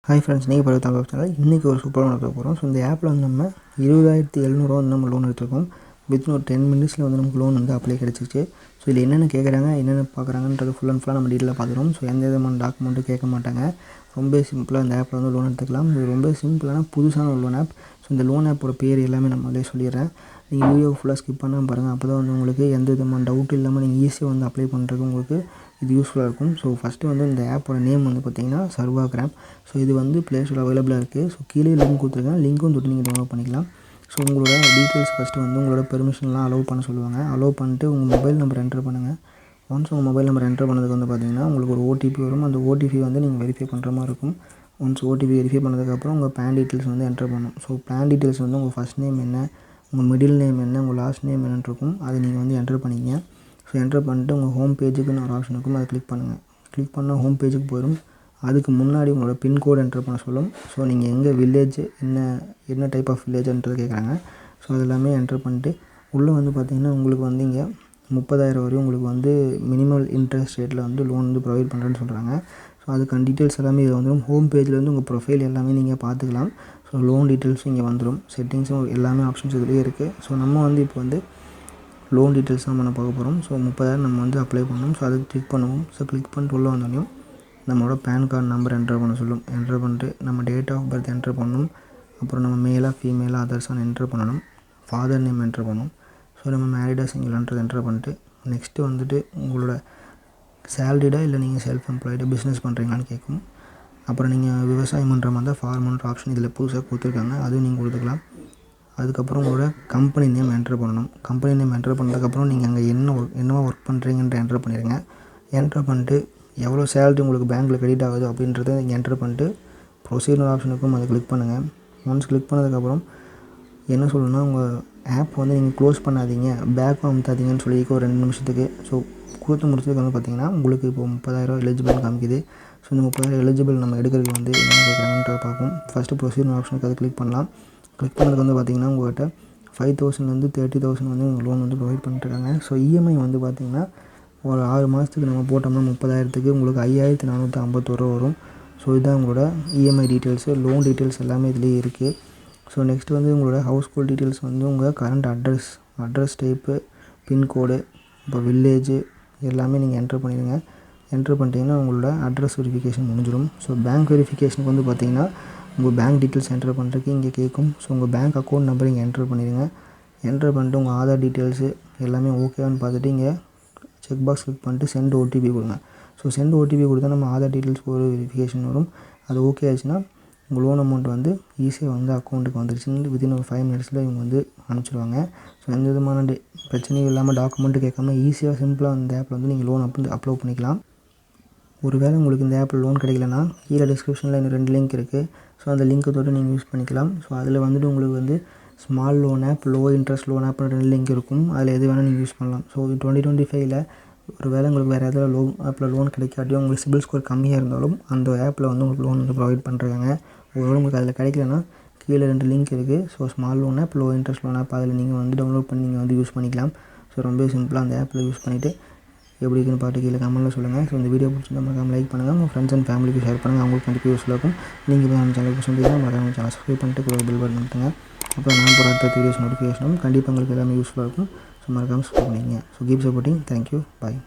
Hi friends, நீங்கள் பார்த்து Tamil channel. இன்றைக்கி ஒரு சூப்பராக நடத்த போகிறோம். ஸோ இந்த ஆப்பில் வந்து நம்ம 20,700 வந்து நம்ம லோன் எடுத்துருக்கோம். வித்தின் ஒரு 10 மினிட்ஸில் வந்து நமக்கு லோன் வந்து அப்ளை கிடச்சிச்சு. ஸோ இதில் என்னென்ன கேட்குறாங்க, என்னென்ன பார்க்குறாங்கன்றது ஃபுல் அண்ட் ஃபுல்லாக நம்ம டீட்டெயிலாக பார்த்துக்கிறோம். ஸோ எந்த விதமான டாக்குமெண்ட்டும் கேட்க மாட்டாங்க. ரொம்ப சிம்பிளாக இந்த ஆப்பில் வந்து லோன் எடுத்துக்கலாம். இது ரொம்ப சிம்பிளான புதுசான ஒரு லோன் ஆப். ஸோ இந்த லோன் ஆப்போட பேர் எல்லாமே நம்ம அதிலே சொல்லிடுறேன். நீங்கள் வீடியோ ஃபுல்லாக ஸ்கிப் பண்ணாமல் பாருங்கள். அப்போ தான் வந்து உங்களுக்கு எந்த விதமான டவுட் இல்லாமல் நீங்கள் ஈஸியாக வந்து அப்ளை பண்ணுறதுக்கு உங்களுக்கு இது யூஸ்ஃபுல்லாக இருக்கும். ஸோ ஃபஸ்ட்டு வந்து இந்த ஆப்போட நேம் வந்து பார்த்திங்கன்னா சர்வாகிராம். ஸோ இது வந்து ப்ளே ஸ்டோரில் அவைலபிளாக இருக்குது. ஸோ கீழே லிங்க் கொடுத்துருக்கேன். லிங்க்கும் தொட்டு நீங்கள் டவுன்லோட் பண்ணிக்கலாம். ஸோ உங்களோட டீட்டெயில்ஸ் ஃபஸ்ட்டு வந்து உங்களோட பெர்மிஷன்லாம் அலோவ் பண்ண சொல்லுவாங்க. அலோவ் பண்ணிட்டு உங்கள் மொபைல் நம்பர் என்டர் பண்ணுங்கள். ஒன்ஸ் உங்கள் மொபைல் நம்பர் என்டர் பண்ணதுக்கு வந்து பார்த்திங்கன்னா உங்களுக்கு ஒரு ஓடிபி வரும். அந்த ஓடிபி வந்து நீங்கள் வெரிஃபை பண்ணுற மாதிரி இருக்கும். ஒன்ஸ் ஓடிபி வெரிஃபை பண்ணதுக்கப்புறம் உங்கள் பேன் டீட்டெயில்ஸ் வந்து என்டர் பண்ணணும். ஸோ பேன் டீட்டெயில்ஸ் வந்து உங்கள் ஃபஸ்ட் நேம் என்ன, உங்கள் மிடில் நேம் என்ன, உங்கள் லாஸ்ட் நேம் என்னன்னு இருக்கும். அதை நீங்கள் வந்து என்டர் பண்ணிங்க. ஸோ என்டர் பண்ணிட்டு உங்கள் ஹோம் பேஜுக்குன்னு ஒரு ஆப்ஷன் இருக்கும். அதை கிளிக் பண்ணுங்கள். கிளிக் பண்ணால் ஹோம் பேஜுக்கு போயிடும். அதுக்கு முன்னாடி உங்களோட பின்கோடு என்டர் பண்ண சொல்லும். ஸோ நீங்கள் எங்கே வில்லேஜ், என்ன டைப் ஆஃப் வில்லேஜ்ன்றது கேட்குறாங்க. ஸோ அது எல்லாமே என்டர் பண்ணிட்டு உள்ளே வந்து பார்த்திங்கன்னா உங்களுக்கு வந்து இங்கே 30,000 வரையும் உங்களுக்கு வந்து மினிமல் இன்ட்ரெஸ்ட் ரேட்டில் வந்து லோன் வந்து ப்ரொவைட் பண்ணுறேன்னு சொல்கிறாங்க. ஸோ அதுக்கான டீட்டெயில்ஸ் எல்லாமே இது வந்துடும். ஹோம் பேஜில் வந்து உங்கள் ப்ரொஃபைல் எல்லாமே நீங்கள் பார்த்துக்கலாம். ஸோ லோன் டீட்டெயில்ஸும் இங்கே வந்துடும். செட்டிங்ஸும் எல்லாமே ஆப்ஷன்ஸ் இதுலேயே இருக்குது. ஸோ நம்ம வந்து இப்போ வந்து லோன் டீட்டெயில்ஸ் தான் நம்ம பார்க்க போகிறோம். ஸோ 30,000 நம்ம வந்து அப்ளை பண்ணணும். ஸோ அதுக்கு கிளிக் பண்ணுவோம். ஸோ கிளிக் பண்ணிட்டு உள்ளே வந்தோடனையும் நம்மளோட பேன் கார்டு நம்பர் என்டர் பண்ண சொல்லும். என்டர் பண்ணிட்டு நம்ம டேட் ஆஃப் பர்த் என்டர் பண்ணணும். அப்புறம் நம்ம மேலாக ஃபீமேலாக அதர்ஸான என்டர் பண்ணணும். ஃபாதர் நேம் என்டர் பண்ணணும். ஸோ நம்ம மேரிடாக சிங்கிளான்றது என்டர் பண்ணிட்டு நெக்ஸ்ட்டு வந்துட்டு உங்களோட சேலரிடாக இல்லை நீங்கள் செல்ஃப் எம்ப்ளாய்டு பிஸ்னஸ் பண்ணுறீங்களான்னு கேட்கும். அப்புறம் நீங்கள் விவசாயம் பண்ணுற மாதிரி தான் ஃபார்மன்ற ஆப்ஷன் இதில் புதுசாக கொடுத்துருக்காங்க. அதுவும் நீங்கள் கொடுத்துக்கலாம். அதுக்கப்புறம் உங்களோட கம்பெனி நேம் என்டர் பண்ணணும். கம்பெனி நேம் என்டர் பண்ணதுக்கப்புறம் நீங்கள் அங்கே என்னவா ஒர்க் பண்ணுறீங்கன்ற என்டர் பண்ணிடுங்க. என்டர் பண்ணிட்டு எவ்வளோ சேலரி உங்களுக்கு பேங்க்கில் கிரெடிட் ஆகுது அப்படின்றத நீங்கள் என்டர் பண்ணிட்டு ப்ரொசீஜர் ஆப்ஷனுக்கும் அதை கிளிக் பண்ணுங்கள். ஒன்ஸ் கிளிக் பண்ணதுக்கப்புறம் என்ன சொல்லணும்னா, உங்கள் ஆப் வந்து நீங்கள் க்ளோஸ் பண்ணாதீங்க, பேக்கும் அமுத்தாதீங்கன்னு சொல்லி ஒரு 2 நிமிஷத்துக்கு. ஸோ கொடுத்து முடிச்சதுக்கு வந்து பார்த்திங்கன்னா உங்களுக்கு இப்போ 30,000 எலிஜிபிள் காமிக்குது. ஸோ இந்த 30,000 எலிஜிபிள் நம்ம எடுக்கிறதுக்கு வந்து என்ன கேட்குறாங்கன்றத பார்ப்போம். ஃபஸ்ட்டு ப்ரொசீஜர் ஆப்ஷனுக்கு அதை கிளிக் பண்ணலாம். கிளிக் பண்ணதுக்கு வந்து பார்த்திங்கன்னா உங்கள்கிட்ட 5,000 30,000 வந்து லோன் வந்து ப்ரொவைட் பண்ணிட்டுருக்காங்க. ஸோ இஎம்ஐ வந்து பார்த்திங்கன்னா ஒரு 6 மாதத்துக்கு நம்ம போட்டோம்னா 30,000க்கு உங்களுக்கு 5,451 வரும். ஸோ இதுதான் உங்களோட இஎம்ஐ டீட்டெயில்ஸு, லோன் டீட்டெயில்ஸ் எல்லாமே இதுலேயே இருக்குது. ஸோ நெக்ஸ்ட்டு வந்து உங்களோட ஹவுஸ் ஹோல்ட் டீட்டெயில்ஸ் வந்து உங்கள் கரண்ட் அட்ரஸ் டைப்பு, பின்கோடு, இப்போ வில்லேஜு எல்லாமே நீங்கள் என்டர் பண்ணிடுங்க. என்டர் பண்ணிட்டீங்கன்னா உங்களோட அட்ரஸ் வெரிஃபிகேஷன் முடிஞ்சிடும். ஸோ பேங்க் வெரிஃபிகேஷனுக்கு வந்து பார்த்திங்கன்னா உங்கள் பேங்க் டீட்டெயில்ஸ் என்டர் பண்ணுறதுக்கு இங்கே கேட்கும். ஸோ உங்கள் பேங்க் அக்கௌண்ட் நம்பர் இங்கே என்டர் பண்ணிடுங்க. என்டர் பண்ணிட்டு உங்கள் ஆதார் டீட்டெயில்ஸு எல்லாமே ஓகேவான்னு பார்த்துட்டு இங்கே செக் பாக்ஸ் கிளிக் பண்ணிட்டு சென்ட் ஓடிபி கொடுங்க. ஸோ சென்ட் ஓடிபி கொடுத்தா நம்ம ஆதார் டீட்டெயில்ஸ் ஒரு வெரிஃபிகேஷன் வரும். அது ஓகே ஆச்சுன்னா உங்கள் லோன் அமௌண்ட் வந்து ஈஸியாக வந்து அக்கௌண்ட்டுக்கு வந்துருச்சுன்னு வித்தின் ஒரு 5 மினிட்ஸில் இவங்க வந்து அனுப்பிச்சிடுவாங்க. ஸோ எந்த விதமான பிரச்சனையும் இல்லாமல் டாக்குமெண்ட்டு கேட்காம ஈஸியாக சிம்பிளாக இந்த ஆப்பில் வந்து நீங்கள் லோன் அப்லோட் பண்ணிக்கலாம். ஒருவேளை உங்களுக்கு இந்த ஆப்பில் லோன் கிடைக்கலன்னா கீழே டிஸ்கிரிப்ஷனில் இன்னும் 2 லிங்க் இருக்குது. ஸோ அந்த லிங்க்கை தொட்டு நீங்கள் யூஸ் பண்ணிக்கலாம். ஸோ அதில் வந்துட்டு உங்களுக்கு வந்து small loan app, low interest loan ஆப்னு 2 லிங்க் இருக்கும். அதில் எது வேணால் நீங்கள் யூஸ் பண்ணலாம். ஸோ 2025ல் ஒரு வேளை உங்களுக்கு வேறு ஏதாவது லோன் ஆப்பில் லோன் கிடைக்காட்டியும் உங்களுக்கு சிபில் ஸ்கோர் கம்மியாக இருந்தாலும் அந்த ஆப்பில் வந்து உங்களுக்கு லோன் வந்து ப்ரொவைட் பண்ணுறாங்க. ஒருவேளை உங்களுக்கு அதில் கிடைக்கலன்னா கீழே 2 லிங்க் இருக்குது. So small loan app, low interest loan app, அதில் நீங்கள் வந்து டவுன்லோட் பண்ணி நீங்கள் வந்து யூஸ் பண்ணிக்கலாம். ஸோ ரொம்ப சிம்பிளாக அந்த ஆப்பில் யூஸ் பண்ணிவிட்டு எப்படி இருக்குன்னு பார்த்து கீழே கமெண்ட்டில் சொல்லுங்கள். ஸோ இந்த வீடியோ பிடிச்சிருந்தா மறக்காம லைக் பண்ணுங்கள். உங்கள் ஃப்ரெண்ட்ஸ் அண்ட் ஃபேமிலிக்கு ஷேர் பண்ணுங்கள். அவங்களுக்கு கண்டிப்பாக யூஸ்ஃபுல்லாக இருக்கும். நீங்கள் இப்போ நம்ம சேனலுக்கு சொந்தீங்கன்னா மறக்காம சேனல் சப்ஸ்கிரைப் பண்ணிட்டு ஒரு பெல் பட்டன் கொடுத்துங்க. அப்போ நான் போகிற அடுத்த வீடியோஸ் நோட்டிஃபிகேஷனும் கண்டிப்பாக உங்களுக்கு எல்லாமே யூஸ்ஃபுல்லாக இருக்கும். ஸோ மறக்காமல் சப்ஸ்கிரைப் பண்ணிங்க. So keep supporting. தேங்க்யூ. பாய்.